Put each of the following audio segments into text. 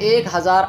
1000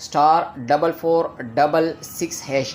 *4466#.